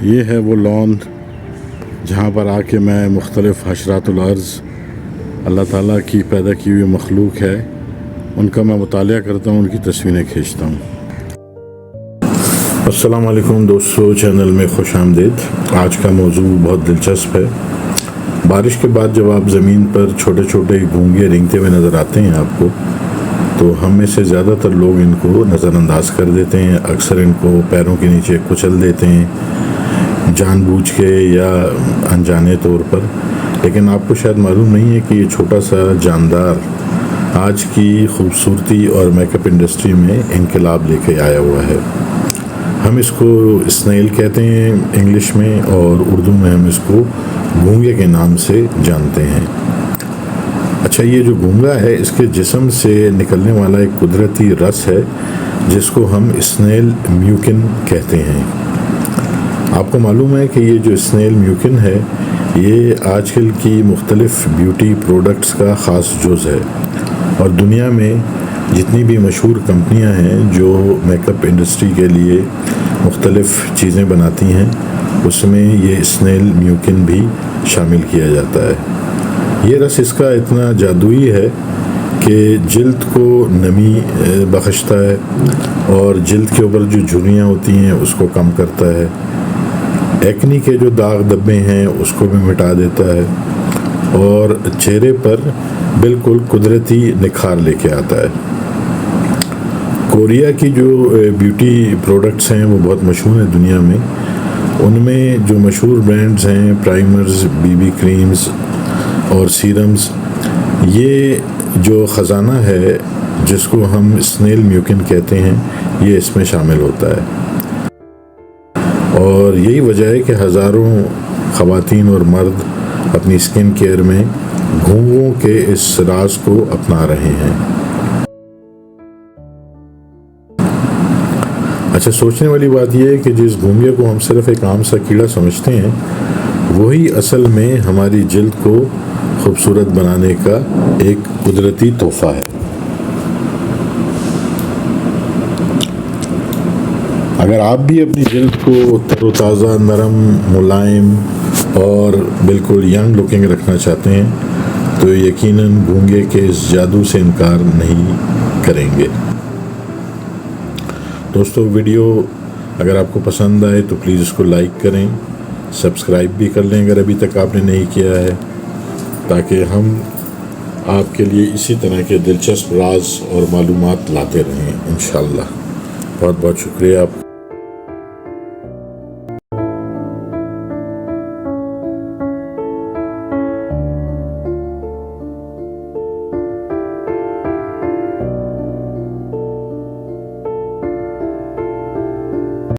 یہ ہے وہ لان جہاں پر آ کے میں مختلف حشرات الارض اللہ تعالیٰ کی پیدا کی ہوئی مخلوق ہے ان کا میں مطالعہ کرتا ہوں، ان کی تصویریں کھینچتا ہوں۔ السلام علیکم دوستو، چینل میں خوش آمدید۔ آج کا موضوع بہت دلچسپ ہے۔ بارش کے بعد جب آپ زمین پر چھوٹے چھوٹے گھونگے رینگتے ہوئے نظر آتے ہیں آپ کو، تو ہم میں سے زیادہ تر لوگ ان کو نظر انداز کر دیتے ہیں، اکثر ان کو پیروں کے نیچے کچل دیتے ہیں جان بوجھ کے یا انجانے طور پر۔ لیکن آپ کو شاید معلوم نہیں ہے کہ یہ چھوٹا سا جاندار آج کی خوبصورتی اور میک اپ انڈسٹری میں انقلاب لے کے آیا ہوا ہے۔ ہم اس کو اسنیل کہتے ہیں انگلش میں، اور اردو میں ہم اس کو گھونگے کے نام سے جانتے ہیں۔ اچھا، یہ جو گھونگا ہے اس کے جسم سے نکلنے والا ایک قدرتی رس ہے جس کو ہم اسنیل میوکن کہتے ہیں۔ آپ کو معلوم ہے کہ یہ جو اسنیل میوکن ہے یہ آج کل کی مختلف بیوٹی پروڈکٹس کا خاص جز ہے، اور دنیا میں جتنی بھی مشہور کمپنیاں ہیں جو میک اپ انڈسٹری کے لیے مختلف چیزیں بناتی ہیں اس میں یہ اسنیل میوکن بھی شامل کیا جاتا ہے۔ یہ رس اس کا اتنا جادوئی ہے کہ جلد کو نمی بخشتا ہے، اور جلد کے اوپر جو جھریاں ہوتی ہیں اس کو کم کرتا ہے، ایکنی کے جو داغ دھبے ہیں اس کو بھی مٹا دیتا ہے، اور چہرے پر بالکل قدرتی نکھار لے کے آتا ہے۔ کوریا کی جو بیوٹی پروڈکٹس ہیں وہ بہت مشہور ہیں دنیا میں۔ ان میں جو مشہور برانڈز ہیں پرائمرز، بی بی کریمز اور سیرمز، یہ جو خزانہ ہے جس کو ہم اسنیل میوکن کہتے ہیں یہ اس میں شامل ہوتا ہے، اور یہی وجہ ہے کہ ہزاروں خواتین اور مرد اپنی اسکن کیئر میں گھونگوں کے اس راز کو اپنا رہے ہیں۔ اچھا، سوچنے والی بات یہ ہے کہ جس گھونگے کو ہم صرف ایک عام سا کیڑا سمجھتے ہیں وہی اصل میں ہماری جلد کو خوبصورت بنانے کا ایک قدرتی تحفہ ہے۔ اگر آپ بھی اپنی جلد کو تر و تازہ، نرم، ملائم اور بالکل ینگ لکنگ رکھنا چاہتے ہیں تو یقیناً گھونگے کے اس جادو سے انکار نہیں کریں گے۔ دوستو، ویڈیو اگر آپ کو پسند آئے تو پلیز اس کو لائک کریں، سبسکرائب بھی کر لیں اگر ابھی تک آپ نے نہیں کیا ہے، تاکہ ہم آپ کے لیے اسی طرح کے دلچسپ راز اور معلومات لاتے رہیں انشاءاللہ۔ بہت بہت شکریہ آپ کا۔